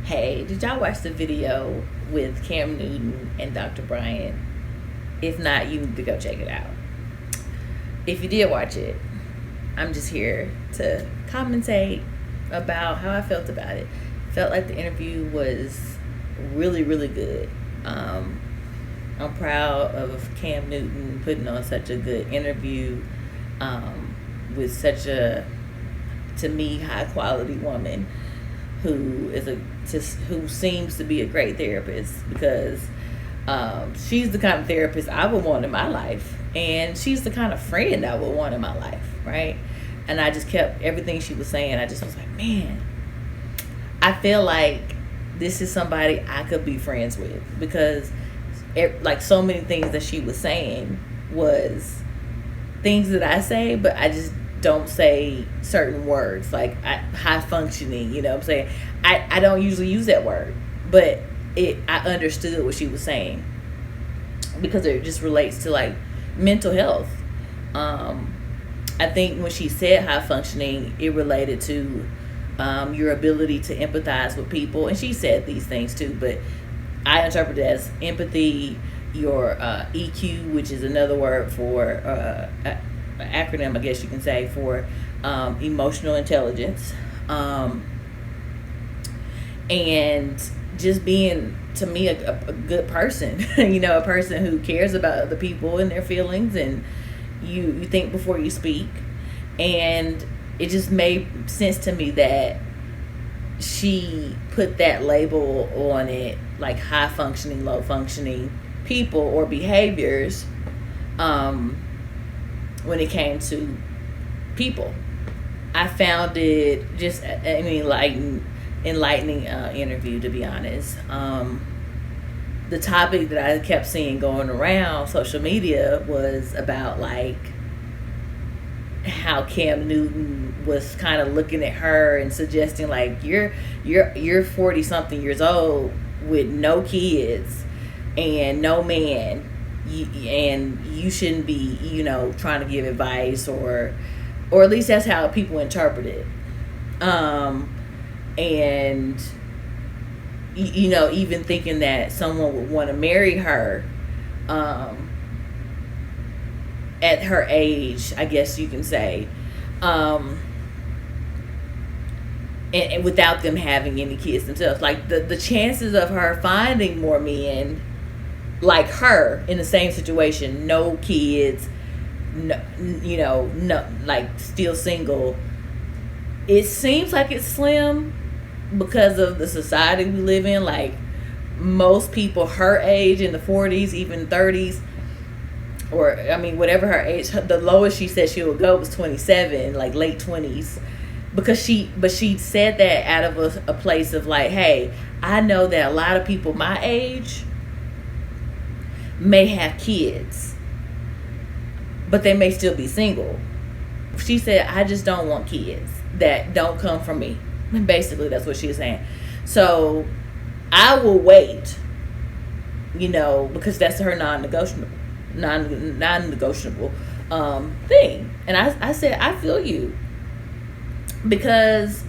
Hey, did y'all watch the video with Cam Newton and Dr. Bryant? If not, you need to go check it out. If you did watch it, I'm just here to commentate about how I felt about it. Felt like the interview was really, really good. I'm proud of Cam Newton putting on such a good interview with such a, to me, high quality woman who seems to be a great therapist, because she's the kind of therapist I would want in my life, and she's the kind of friend I would want in my life, right? And I just kept everything she was saying. I just was like, man, I feel like this is somebody I could be friends with, because like so many things that she was saying was things that I say, but I just don't say certain words, like high functioning, you know what I'm saying? I don't usually use that word, but I understood what she was saying, because it just relates to like mental health. I think when she said high functioning, it related to your ability to empathize with people, and she said these things too, but I interpret it as empathy, your EQ, which is another word for an acronym, I guess you can say, for emotional intelligence, and just being, to me, a good person. You know, a person who cares about other people and their feelings, and you think before you speak. And it just made sense to me that she put that label on it, like high functioning, low functioning people or behaviors, when it came to people. I found it just an enlightening interview, to be honest. The topic that I kept seeing going around social media was about like how Cam Newton was kind of looking at her and suggesting like, you're 40 something years old with no kids and no man, and you shouldn't be, you know, trying to give advice, or at least that's how people interpret it. And you know, even thinking that someone would want to marry her at her age, I guess you can say, and without them having any kids themselves. Like the chances of her finding more men like her in the same situation, no kids, no, you know, no, like still single, it seems like it's slim, because of the society we live in. Like most people her age, in the 40s, even 30s, or I mean whatever her age, the lowest she said she would go was 27, like late 20s, because she said that out of a place of like, hey, I know that a lot of people my age may have kids, but they may still be single. She said, I just don't want kids that don't come from me. And basically that's what she was saying. So I will wait, you know, because that's her non-negotiable thing. And I said, I feel you, because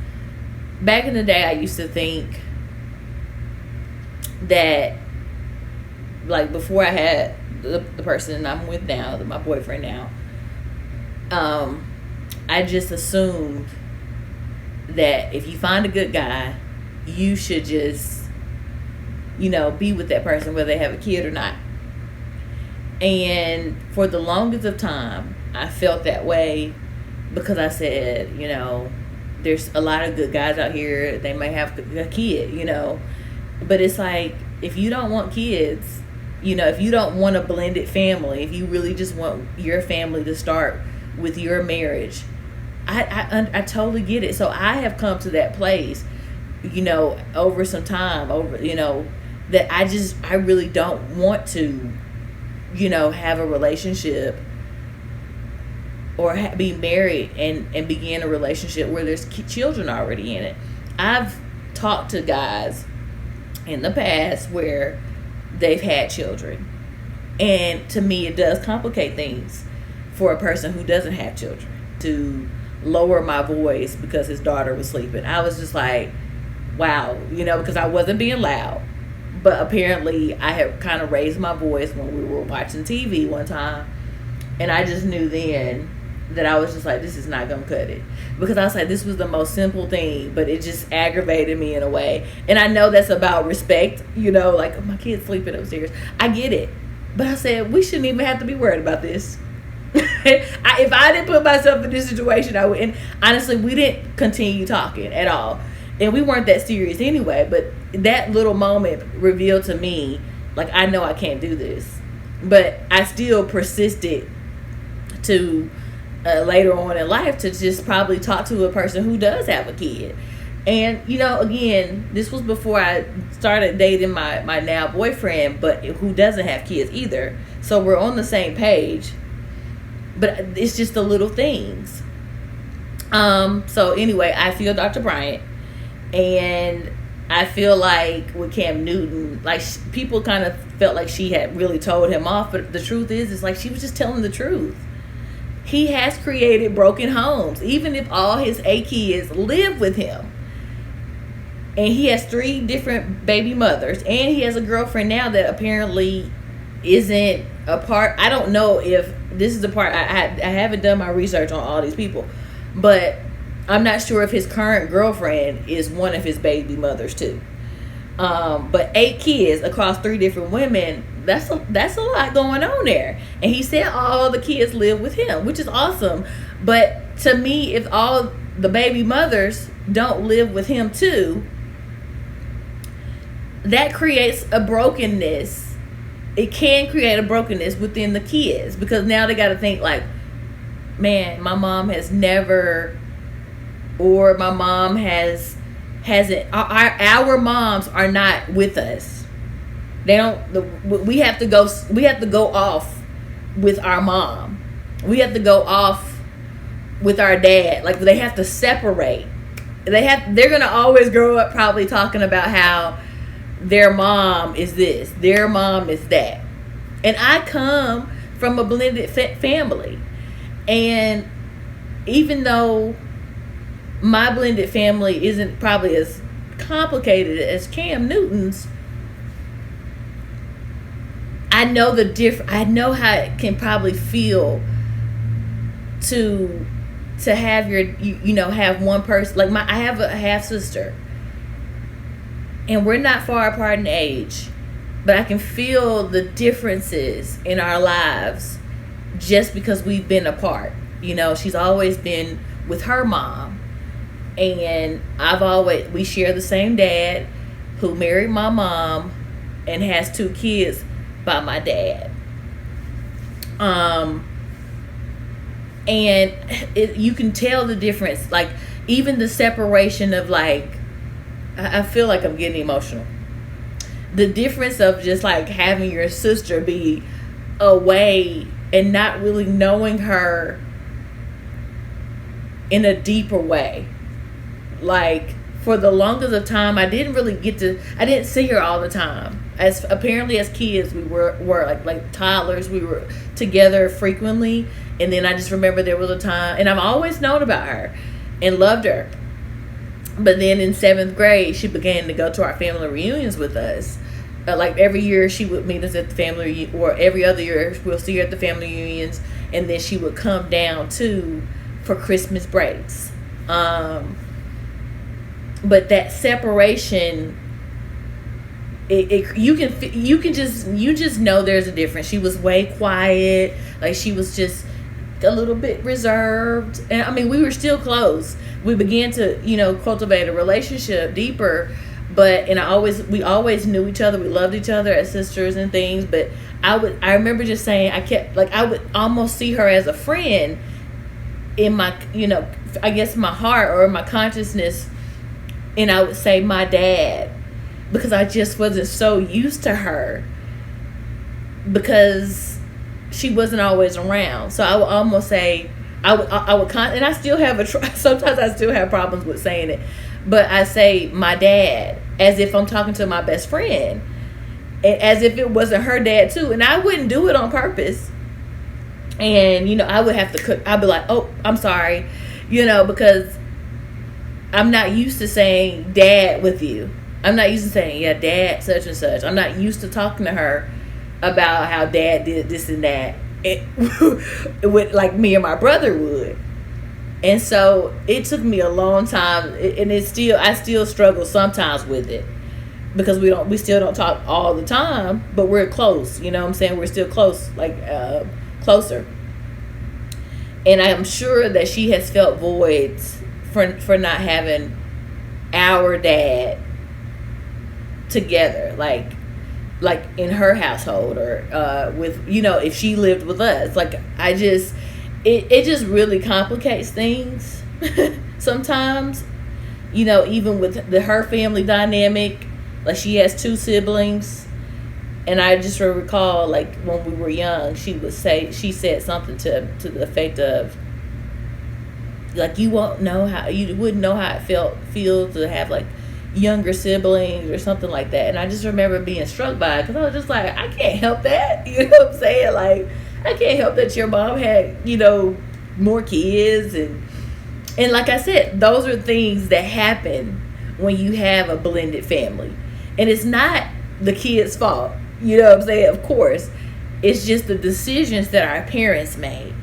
back in the day I used to think that, like before I had the person I'm with now, my boyfriend now, I just assumed that if you find a good guy, you should just, you know, be with that person whether they have a kid or not. And for the longest of time, I felt that way, because I said, you know, there's a lot of good guys out here, they may have a kid, you know, but it's like, if you don't want kids, you know, if you don't want a blended family, if you really just want your family to start with your marriage, I totally get it. So I have come to that place, you know, over some time, you know, that I really don't want to, you know, have a relationship or be married and begin a relationship where there's children already in it. I've talked to guys in the past where they've had children, and to me it does complicate things for a person who doesn't have children to lower my voice because his daughter was sleeping. I was just like, wow, because I wasn't being loud. But apparently I had kind of raised my voice when we were watching TV one time. And I just knew then that I was just like, this is not going to cut it. Because I was like, this was the most simple thing, but it just aggravated me in a way. And I know that's about respect, like, oh, my kid's sleeping upstairs. I get it. But I said, we shouldn't even have to be worried about this. If I didn't put myself in this situation, I would. And honestly, we didn't continue talking at all. And we weren't that serious anyway. But that little moment revealed to me, like, I know I can't do this. But I still persisted to later on in life to just probably talk to a person who does have a kid. And, again, this was before I started dating my now boyfriend, but who doesn't have kids either. So we're on the same page. But it's just the little things. So anyway, I feel Dr. Bryant. And I feel like with Cam Newton, like people kind of felt like she had really told him off. But the truth is, it's like she was just telling the truth. He has created broken homes, even if all his 8 kids live with him. And he has 3 different baby mothers. And he has a girlfriend now that apparently isn't a part. I don't know if this is the part. I haven't done my research on all these people. But I'm not sure if his current girlfriend is one of his baby mothers too. But 8 kids across 3 different women, that's a lot going on there. And he said all the kids live with him, which is awesome. But to me, if all the baby mothers don't live with him too, that creates a brokenness. It can create a brokenness within the kids, because now they got to think like, man, my mom has never, or my mom hasn't. Our moms are not with us. They don't. We have to go. We have to go off with our mom. We have to go off with our dad. Like, they have to separate. They're gonna always grow up probably talking about how their mom is this, their mom is that. And I come from a blended family, and even though my blended family isn't probably as complicated as Cam Newton's, I know I know how it can probably feel to have have one person. Like I have a half sister, and we're not far apart in age, but I can feel the differences in our lives just because we've been apart. She's always been with her mom. And we share the same dad who married my mom and has 2 kids by my dad. And you can tell the difference, like even the separation of like, I feel like I'm getting emotional. The difference of just like having your sister be away and not really knowing her in a deeper way. Like, for the longest of time, I didn't see her all the time. As apparently as kids, we were like toddlers, we were together frequently. And then I just remember there was a time, and I've always known about her and loved her. But then in 7th grade, she began to go to our family reunions with us. Like every year, she would meet us at the family, or every other year, we'll see her at the family reunions. And then she would come down too for Christmas breaks. But that separation, you just know there's a difference. She was way quiet, like she was just a little bit reserved, and I mean we were still close. We began to cultivate a relationship deeper, but we always knew each other. We loved each other as sisters and things. But I remember just saying, I would almost see her as a friend in my I guess my heart or my consciousness. And I would say my dad, because I just wasn't so used to her, because she wasn't always around. So I would almost say, and I still have sometimes I still have problems with saying it, but I say my dad as if I'm talking to my best friend, and as if it wasn't her dad too. And I wouldn't do it on purpose. And I would have to cook. I'd be like, oh, I'm sorry, because I'm not used to saying dad with you. I'm not used to saying, yeah, dad, such and such. I'm not used to talking to her about how dad did this and that. It would, like me and my brother would. And so it took me a long time, and I still struggle sometimes with it, because we still don't talk all the time, but we're close. You know what I'm saying? We're still close, like closer. And I'm sure that she has felt voids for not having our dad together, like in her household, or with, if she lived with us. Like, it just really complicates things sometimes, even with her family dynamic. Like, she has 2 siblings, and I just recall, like, when we were young, she said something to the effect of, like, you wouldn't know how it feels to have, like, younger siblings or something like that. And I just remember being struck by it, because I was just like, I can't help that. You know what I'm saying? Like, I can't help that your mom had, more kids, and like I said, those are things that happen when you have a blended family. And it's not the kids' fault. You know what I'm saying? Of course. It's just the decisions that our parents made.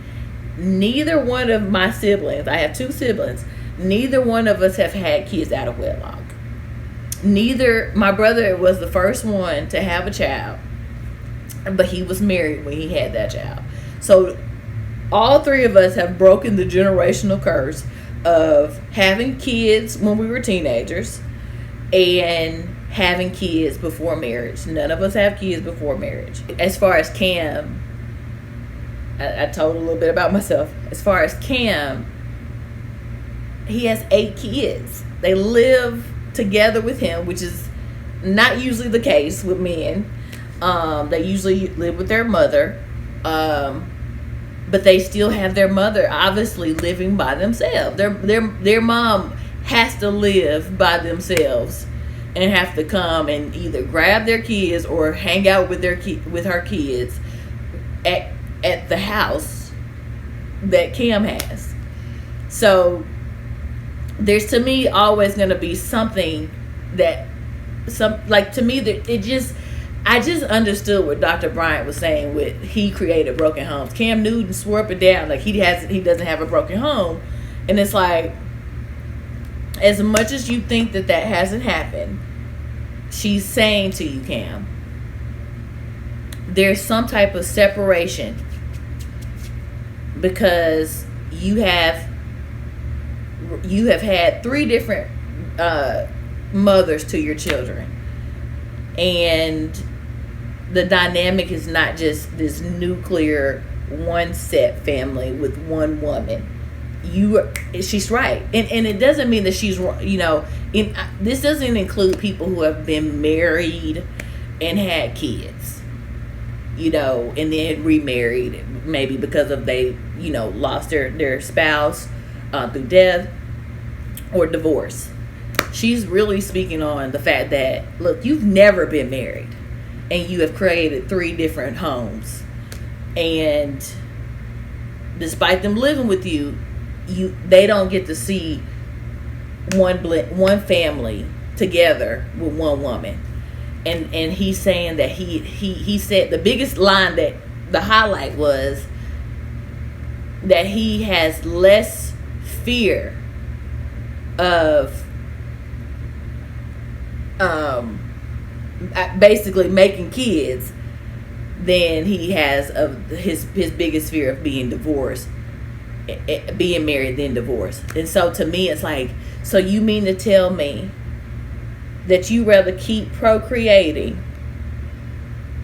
Neither one of my siblings, I have 2 siblings, neither one of us have had kids out of wedlock. My brother was the first one to have a child, but he was married when he had that child. So all 3 of us have broken the generational curse of having kids when we were teenagers and having kids before marriage. None of us have kids before marriage. As far as Cam, I told a little bit about myself. As far as Cam, he has 8 kids. They live together with him, which is not usually the case with men. They usually live with their mother, but they still have their mother obviously living by themselves. Their mom has to live by themselves and have to come and either grab their kids or hang out with her kids at the house that Cam has. So there's, to me, always going to be something that, to me, that I just understood what Dr. Bryant was saying with he created broken homes. Cam Newton swore up and down like he doesn't have a broken home. And it's like, as much as you think that hasn't happened, she's saying to you, Cam, there's some type of separation, because you have had 3 different mothers to your children, and the dynamic is not just this nuclear one set family with one woman. She's right, and it doesn't mean that she's wrong. This doesn't include people who have been married and had kids, and then remarried, maybe because of they lost their spouse through death or divorce. She's really speaking on the fact that, look, you've never been married and you have created 3 different homes, and despite them living with you, they don't get to see one family together with one woman. And he's saying that he said the biggest line, that the highlight was that he has less fear of basically making kids than he has of his biggest fear of being divorced, being married then divorced. And so to me, it's like, so you mean to tell me that you rather keep procreating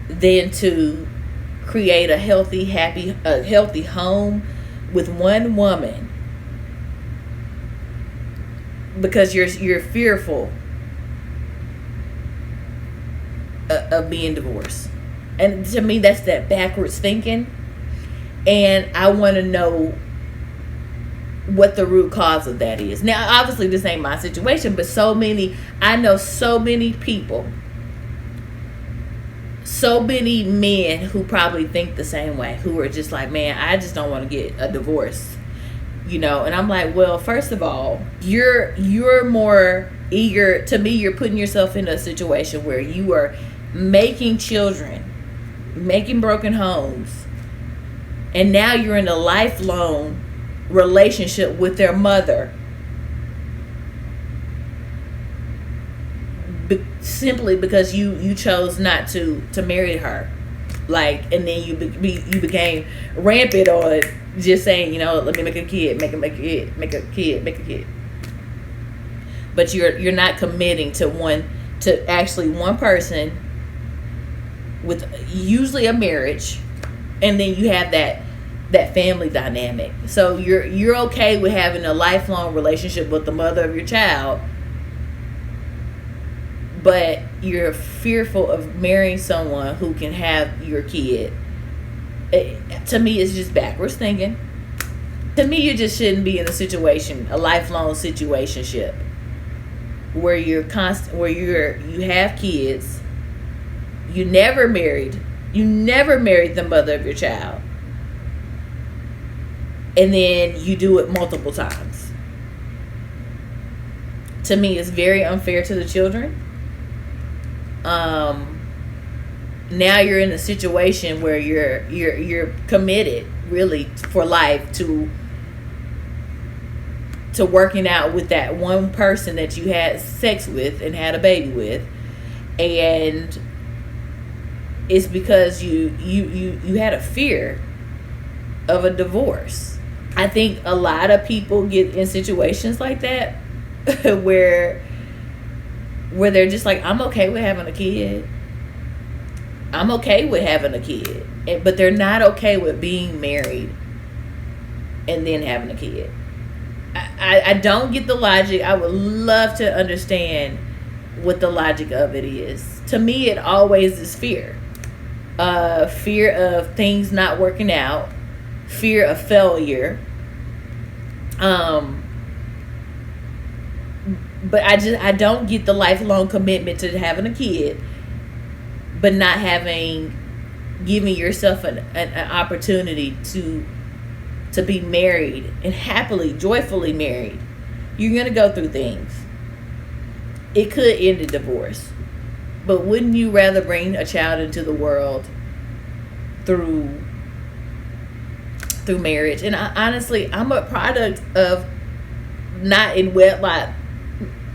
than to create a healthy home with one woman, because you're fearful of being divorced? And to me, that's that backwards thinking. And I want to know what the root cause of that is. Now, obviously, this ain't my situation, but I know so many people, so many men who probably think the same way, who are just like, man, I just don't want to get a divorce. And I'm like, well, first of all, you're more eager. To me, you're putting yourself in a situation where you are making children, making broken homes, and now you're in a lifelong relationship with their mother, simply because you chose not to marry her. Like, and then you became rampant on just saying, let me make a kid, make a kid. But you're not committing to one person with usually a marriage, and then you have that family dynamic. So you're okay with having a lifelong relationship with the mother of your child, but you're fearful of marrying someone who can have your kid. To me, it's just backwards thinking. To me, you just shouldn't be in a lifelong situationship where you have kids. You never married the mother of your child, and then you do it multiple times. To me, it's very unfair to the children. Now you're in a situation where you're committed really for life to working out with that one person that you had sex with and had a baby with, and it's because you had a fear of a divorce. I think a lot of people get in situations like that where they're just like, I'm okay with having a kid. I'm okay with having a kid. But they're not okay with being married and then having a kid. I don't get the logic. I would love to understand what the logic of it is. To me, it always is fear. Fear of things not working out. Fear of failure. But I don't get the lifelong commitment to having a kid, but not giving yourself an opportunity to be married and happily, joyfully married. You're gonna go through things. It could end in divorce, but wouldn't you rather bring a child into the world through marriage? And honestly, I'm a product of not in wedlock.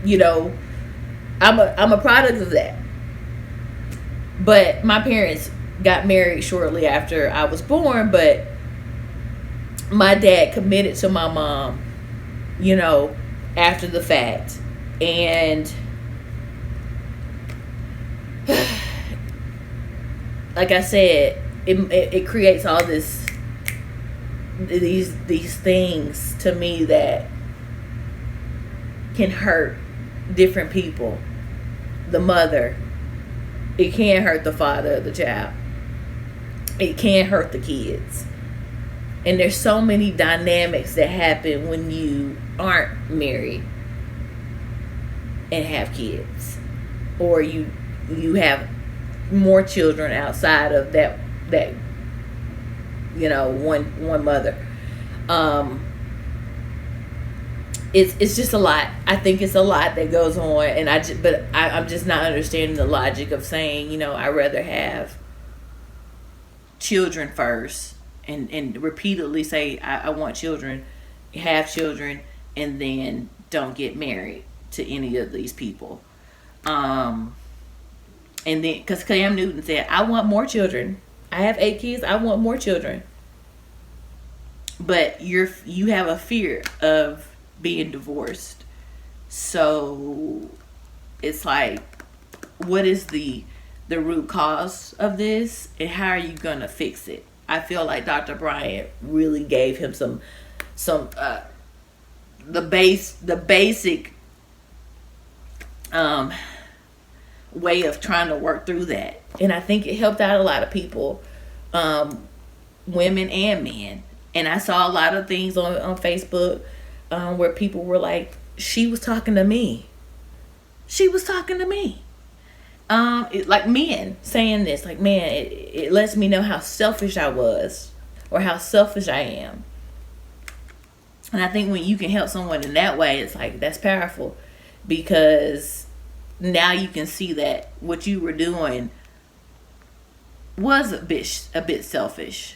I'm a product of that. But my parents got married shortly after I was born, but my dad committed to my mom, after the fact. And like I said, it creates all these things to me that can hurt different people. The mother, it can hurt the father of the child. It can hurt the kids. And there's so many dynamics that happen when you aren't married and have kids, or you have more children outside of that one mother. It's just a lot. I think it's a lot that goes on, and I'm just not understanding the logic of saying, I'd rather have children first and repeatedly say I want children, have children, and then don't get married to any of these people. And then because Cam Newton said, I want more children. I have 8 kids. I want more children. But you have a fear of being divorced. So it's like, what is the root cause of this, and how are you gonna fix it? I feel like Dr. Bryant really gave him some the basic way of trying to work through that, and I think it helped out a lot of people, women and men. And I saw a lot of things on Facebook where people were like, she was talking to me. Like men saying this, like, man, it lets me know how selfish I was, or how selfish I am. And I think when you can help someone in that way, it's like, that's powerful, because now you can see that what you were doing was a bit selfish,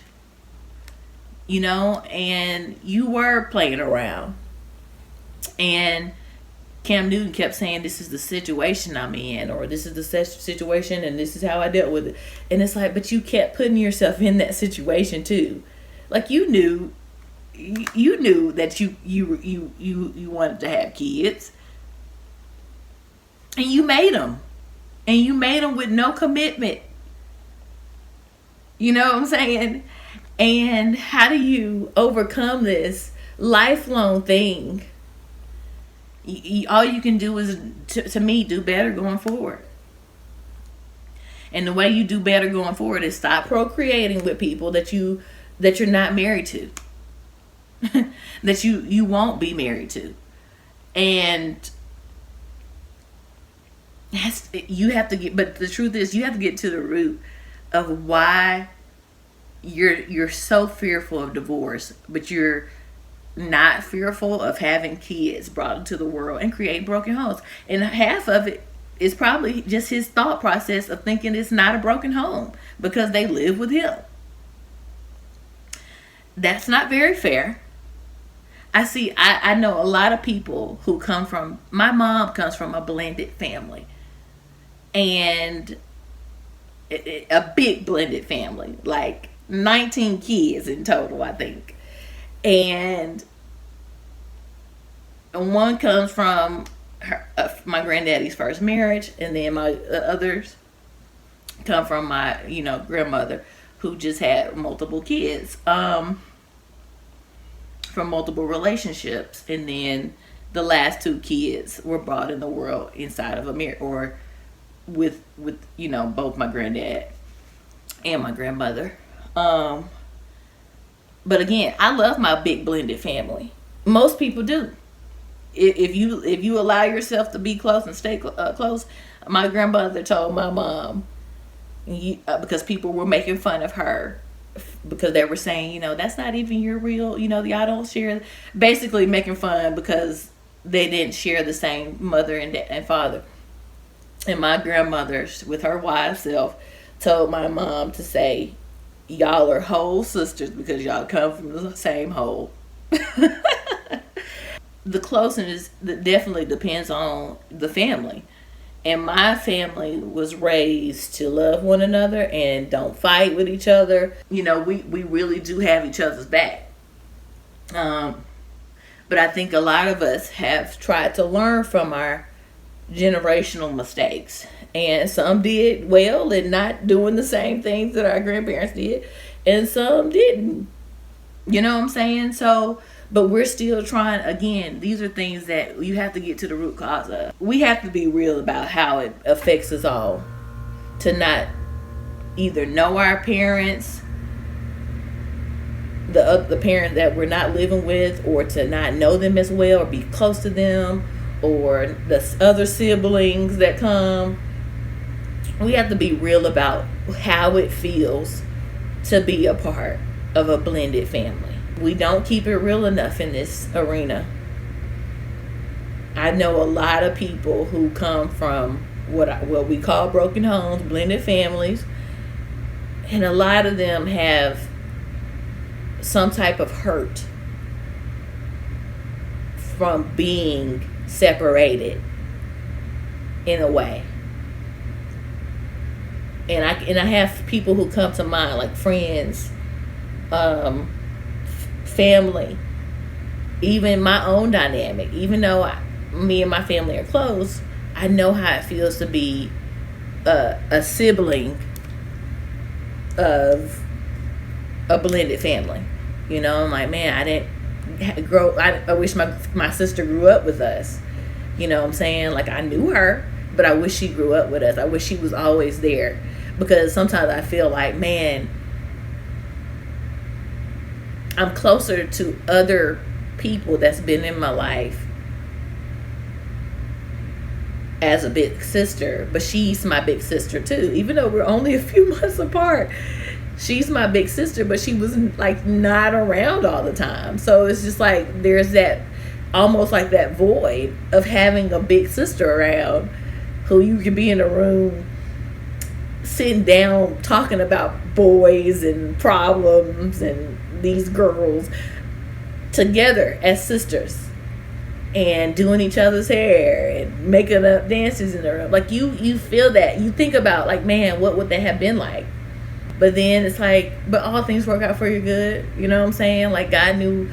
and you were playing around. And Cam Newton kept saying, this is the situation I'm in, or this is the situation and this is how I dealt with it. And it's like, but you kept putting yourself in that situation too. Like, you knew that you wanted to have kids, and you made them, with no commitment. You know what I'm saying? And how do you overcome this lifelong thing? All you can do is, to me, do better going forward. And the way you do better going forward is stop procreating with people that you're not married to, that you won't be married to. And you have to get, but the truth is, you have to get to the root of why you're so fearful of divorce, but you're not fearful of having kids brought into the world and create broken homes. And half of it is probably just his thought process of thinking it's not a broken home because they live with him. That's not very fair. I know a lot of people who my mom comes from a blended family, and a big blended family, like 19 kids in total, I think. And one comes from my granddaddy's first marriage, and then my others come from my grandmother, who just had multiple kids from multiple relationships. And then the last two kids were brought in the world inside of a marriage, or with both my granddad and my grandmother. But again, I love my big blended family. Most people do. If you allow yourself to be close and stay close. My grandmother told my mom, because people were making fun of her, because they were saying, that's not even your real, y'all don't share. Basically making fun because they didn't share the same mother and father. And my grandmother, with her wise self, told my mom to say, y'all are whole sisters because y'all come from the same hole. The closeness definitely depends on the family. And my family was raised to love one another and don't fight with each other. We really do have each other's back. But I think a lot of us have tried to learn from our generational mistakes. And some did well in not doing the same things that our grandparents did, and some didn't. You know what I'm saying? So, but we're still trying. Again, these are things that you have to get to the root cause of. We have to be real about how it affects us all, to not either know our parents, the parent that we're not living with, or to not know them as well or be close to them, or the other siblings that come. We have to be real about how it feels to be a part of a blended family. We don't keep it real enough in this arena. I know a lot of people who come from what we call broken homes, blended families, and a lot of them have some type of hurt from being separated in a way. And I have people who come to mind, like friends, family, even my own dynamic. Even though me and my family are close, I know how it feels to be a sibling of a blended family. I'm like, man, I didn't grow. I wish my sister grew up with us. You know what I'm saying? Like, I knew her, but I wish she grew up with us. I wish she was always there. Because sometimes I feel like, man, I'm closer to other people that's been in my life as a big sister, but she's my big sister too, even though we're only a few months apart. she's my big sister, but she was like not around all the time. So it's just like there's that almost like that void of having a big sister around who you can be in a room sitting down talking about boys and problems and these girls together as sisters and doing each other's hair and making up dances in the room. Like you feel that. You think about like, man, what would that have been like? But then it's like, but all things work out for your good. You know what I'm saying? Like God knew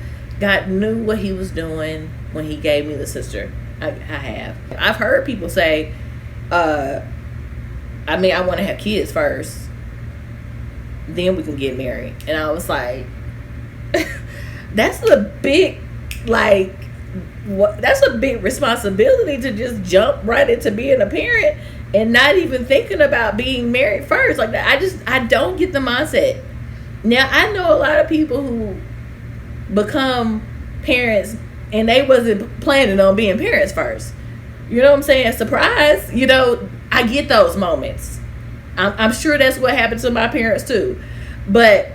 what he was doing when he gave me the sister I've heard people say, I want to have kids first, then we can get married. And I was like, that's a big, like, that's a big responsibility to just jump right into being a parent and not even thinking about being married first. Like, I don't get the mindset. Now, I know a lot of people who become parents and they wasn't planning on being parents first. You know what I'm saying? Surprise. You know, I get those moments. I'm sure that's what happened to my parents too. But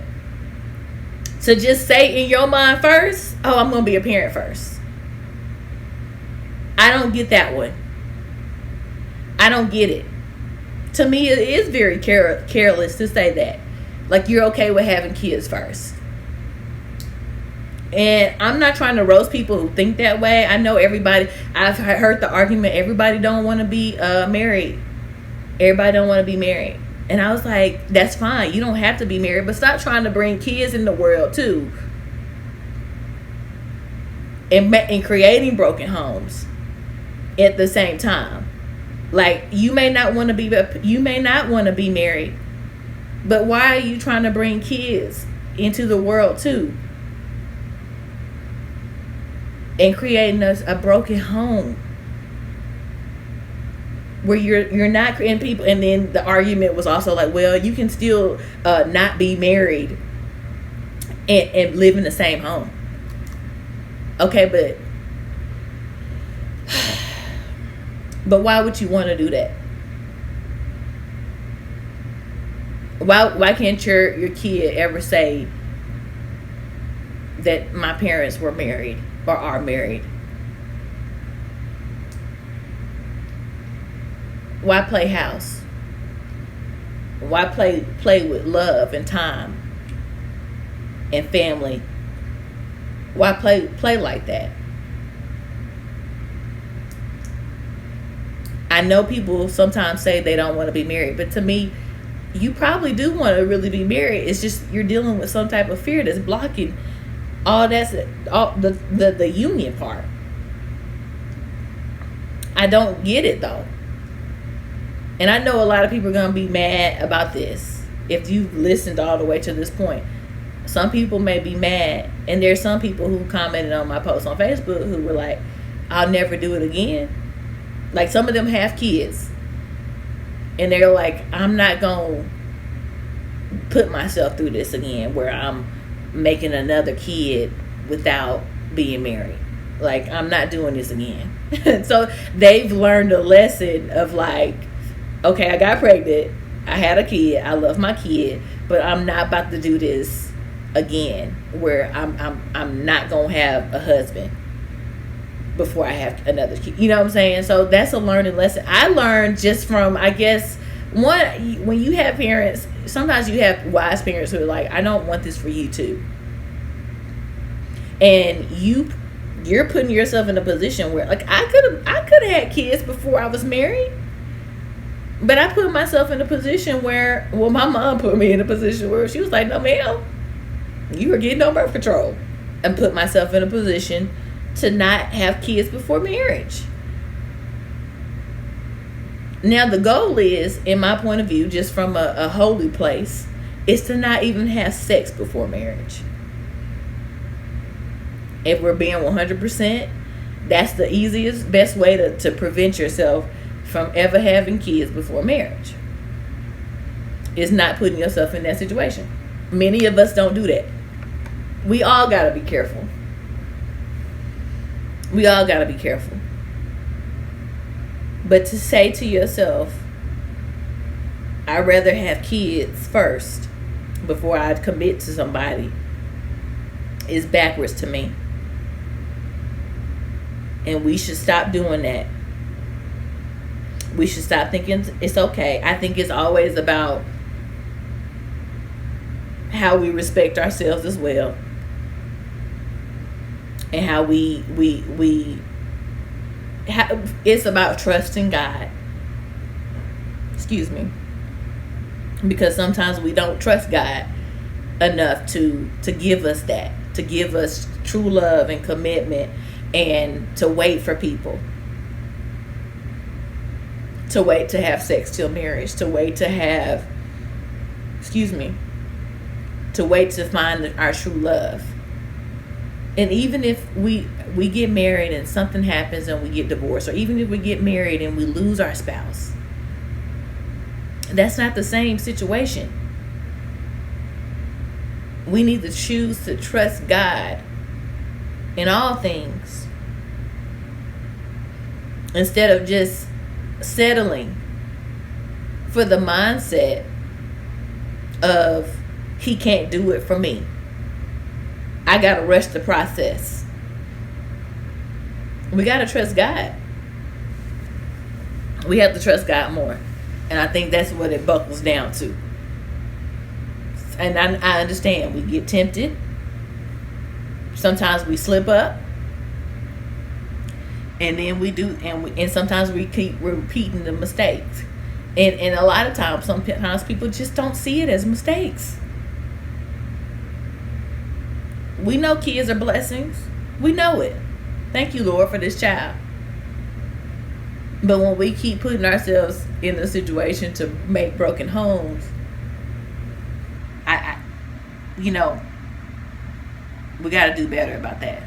to just say in your mind first, oh, I'm going to be a parent first. I don't get that one. I don't get it. To me, it is very careless to say that. Like, you're okay with having kids first. And I'm not trying to roast people who think that way. I know everybody, I've heard the argument, everybody don't want to be married. Everybody don't want to be married. And I was like, that's fine. You don't have to be married. But stop trying to bring kids in the world too. And creating broken homes at the same time. Like, you may not want to be married. But why are you trying to bring kids into the world too? And creating a broken home where you're not creating people. And then the argument was also like, well, you can still not be married and live in the same home. Okay, but why would you want to do that? Why can't your kid ever say that my parents were married or are married? Why play house? Why play with love and time and family? Why play like that? I know people sometimes say they don't want to be married, but to me, you probably do want to really be married. It's just you're dealing with some type of fear that's blocking all the union part. I don't get it though. And I know a lot of people are going to be mad about this if you've listened all the way to this point. Some people may be mad. And there's some people who commented on my post on Facebook who were like, I'll never do it again. Like, some of them have kids. And they're like, I'm not going to put myself through this again where I'm making another kid without being married. Like, I'm not doing this again. So they've learned a lesson of like, okay, I got pregnant, I had a kid, I love my kid, but I'm not about to do this again where I'm not gonna have a husband before I have another kid. You know what I'm saying? So that's a learning lesson I learned just from, I guess, when you have parents, sometimes you have wise parents who are like, I don't want this for you too. And you're putting yourself in a position where, like, I could have had kids before I was married. But I put myself in a position where, well, my mom put me in a position where she was like, no, ma'am, you were getting on birth control. And put myself in a position to not have kids before marriage. Now, the goal is, in my point of view, just from a holy place, is to not even have sex before marriage. If we're being 100%, that's the easiest, best way to prevent yourself from ever having kids before marriage. Is not putting yourself in that situation. Many of us don't do that. We all got to be careful. We all got to be careful. But to say to yourself, I'd rather have kids first before I commit to somebody is backwards to me. And we should stop doing that. We should stop thinking it's okay. I think it's always about how we respect ourselves as well, and how it's about trusting God. Excuse me. Because sometimes we don't trust God enough to give us that, to give us true love and commitment, and to wait for people, to wait to have sex till marriage, to wait to have, to wait to find our true love. And even if we get married and something happens and we get divorced, or even if we get married and we lose our spouse, that's not the same situation. We need to choose to trust God in all things, instead of just settling for the mindset of he can't do it for me. I gotta rush the process. We gotta trust God. We have to trust God more. And I think that's what it buckles down to. And I understand we get tempted. Sometimes we slip up. And then we do, and sometimes we keep repeating the mistakes. And a lot of times, sometimes people just don't see it as mistakes. We know kids are blessings. We know it. Thank you, Lord, for this child. But when we keep putting ourselves in a situation to make broken homes, we got to do better about that.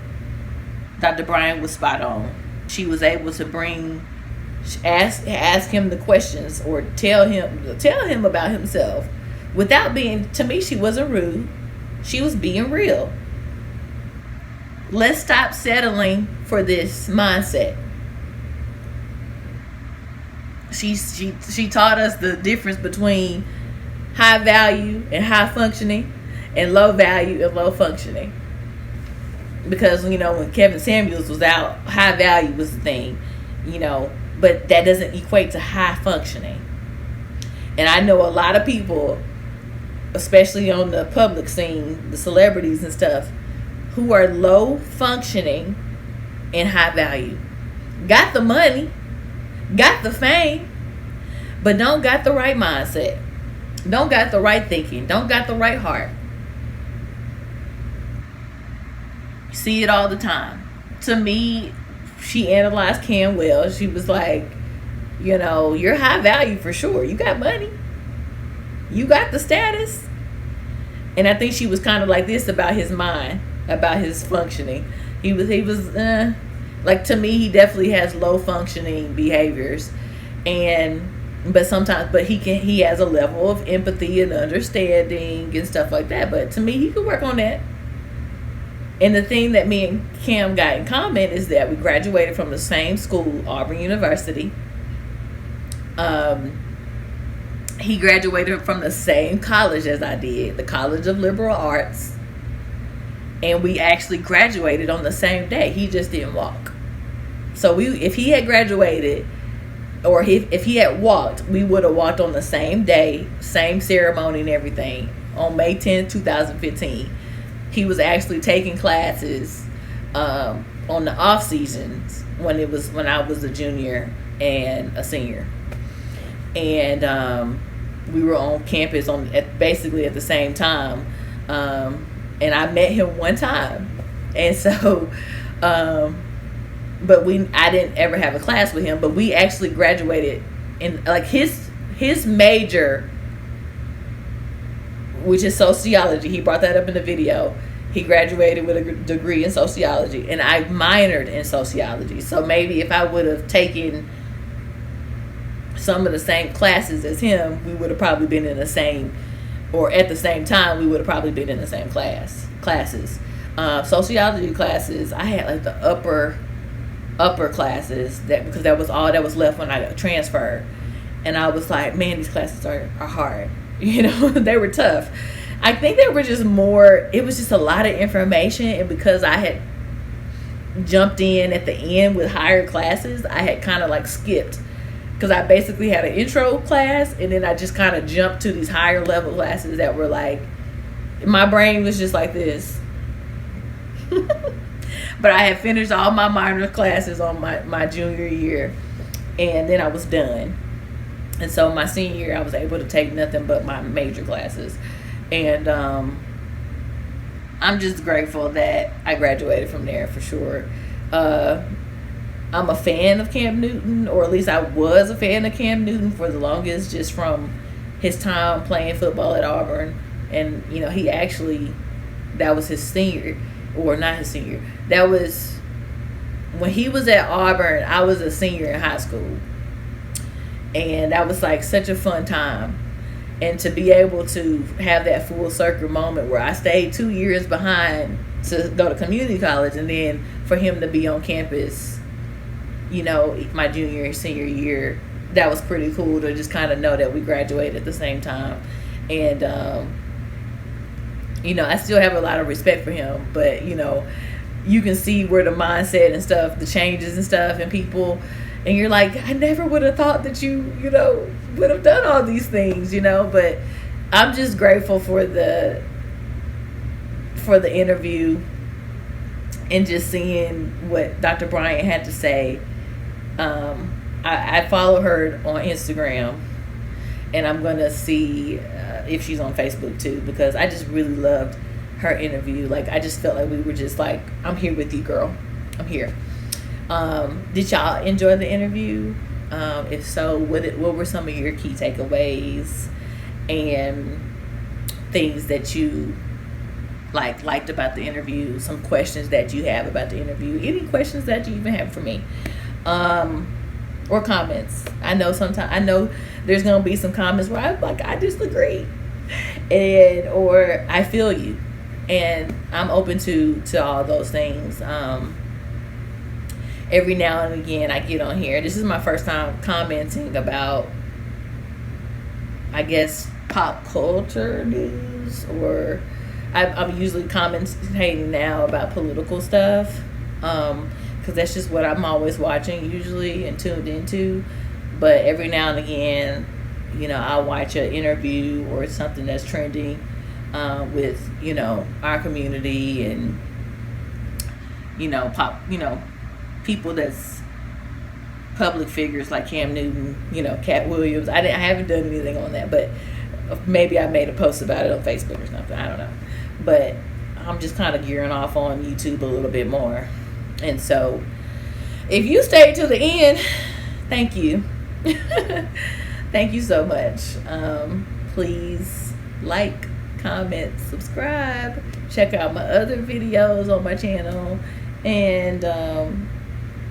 Dr. Bryant was spot on. She was able to ask him the questions, or tell him about himself without being, to me, she wasn't rude. She was being real. Let's stop settling for this mindset. She taught us the difference between high value and high functioning, and low value and low functioning. Because when Kevin Samuels was out, high value was the thing, but that doesn't equate to high functioning. And I know a lot of people, especially on the public scene, the celebrities and stuff, who are low functioning and high value. Got the money, got the fame, but don't got the right mindset, don't got the right thinking, don't got the right heart. See it all the time. To me, she analyzed Cam well. She was like, you're high value for sure. You got money, you got the status. And I think she was kind of like this about his mind, about his functioning. He was like, to me, he definitely has low functioning behaviors, but he has a level of empathy and understanding and stuff like that. But to me, he could work on that. And the thing that me and Cam got in common is that we graduated from the same school, Auburn University. He graduated from the same college as I did, the College of Liberal Arts. And we actually graduated on the same day. He just didn't walk. So if he had graduated, or if he had walked, we would have walked on the same day, same ceremony and everything, on May 10th, 2015. He was actually taking classes on the off seasons when I was a junior and a senior, and we were on campus basically at the same time. And I met him one time, and so, but I didn't ever have a class with him. But we actually graduated in like his major, which is sociology. He brought that up in the video. He graduated with a degree in sociology, and I minored in sociology. So maybe if I would have taken some of the same classes as him, we would have probably been in the same, or at the same time, we would have probably been in the same classes. Sociology classes, I had like the upper classes, because that was all that was left when I transferred. And I was like, man, these classes are hard. They were tough. I think there were just more, it was just a lot of information. And because I had jumped in at the end with higher classes, I had kind of like skipped, because I basically had an intro class and then I just kind of jumped to these higher level classes that were like, my brain was just like this. But I had finished all my minor classes on my junior year, and then I was done. And so my senior year, I was able to take nothing but my major classes. And I'm just grateful that I graduated from there, for sure. I'm a fan of Cam Newton, or at least I was a fan of Cam Newton for the longest, just from his time playing football at Auburn. And, you know, he actually, that was his senior, or not his senior. That was, when he was at Auburn, I was a senior in high school. And that was like such a fun time. And to be able to have that full circle moment where I stayed 2 years behind to go to community college, and then for him to be on campus, you know, my junior and senior year, that was pretty cool to just kind of know that we graduated at the same time. And, you know, I still have a lot of respect for him, but, you know, you can see where the mindset and stuff, the changes and stuff, and people, and you're like, I never would have thought that you know, would have done all these things, you know. But I'm just grateful for the interview and just seeing what Dr. Bryant had to say. I follow her on Instagram, and I'm gonna see if she's on Facebook too, because I just really loved her interview. Like, I just felt like we were just like, I'm here with you, girl. I'm here. Did y'all enjoy the interview? If so, what were some of your key takeaways and things that you liked about the interview? Some questions that you have about the interview? Any questions that you even have for me? Or comments? I know there's gonna be some comments where I'm like, I disagree, or I feel you, and I'm open to all those things. Every now and again I get on here. This is my first time commenting about, I guess, pop culture news, or I'm usually commentating now about political stuff, because that's just what I'm always watching usually and tuned into. But every now and again, you know, I'll watch an interview or something that's trending with, you know, our community, and, you know, people that's public figures like Cam Newton, you know, Cat Williams. I haven't done anything on that, but maybe I made a post about it on Facebook or something. I don't know. But I'm just kind of gearing off on YouTube a little bit more. And so if you stayed to the end, thank you. Thank you so much. Please like, comment, subscribe. Check out my other videos on my channel. And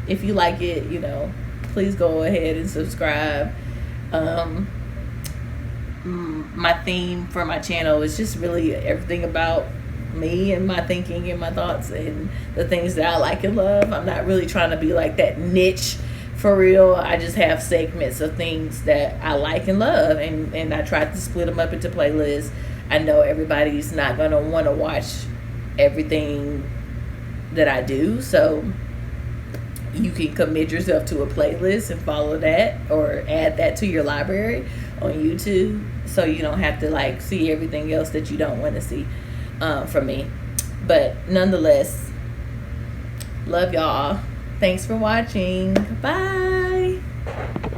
if you like it, you know, please go ahead and subscribe. My theme for my channel is just really everything about me and my thinking and my thoughts and the things that I like and love. I'm not really trying to be like that niche for real. I just have segments of things that I like and love, and I try to split them up into playlists. I know everybody's not going to want to watch everything that I do, so you can commit yourself to a playlist and follow that, or add that to your library on YouTube, so you don't have to like see everything else that you don't want to see from me. But nonetheless, love y'all. Thanks for watching. Bye.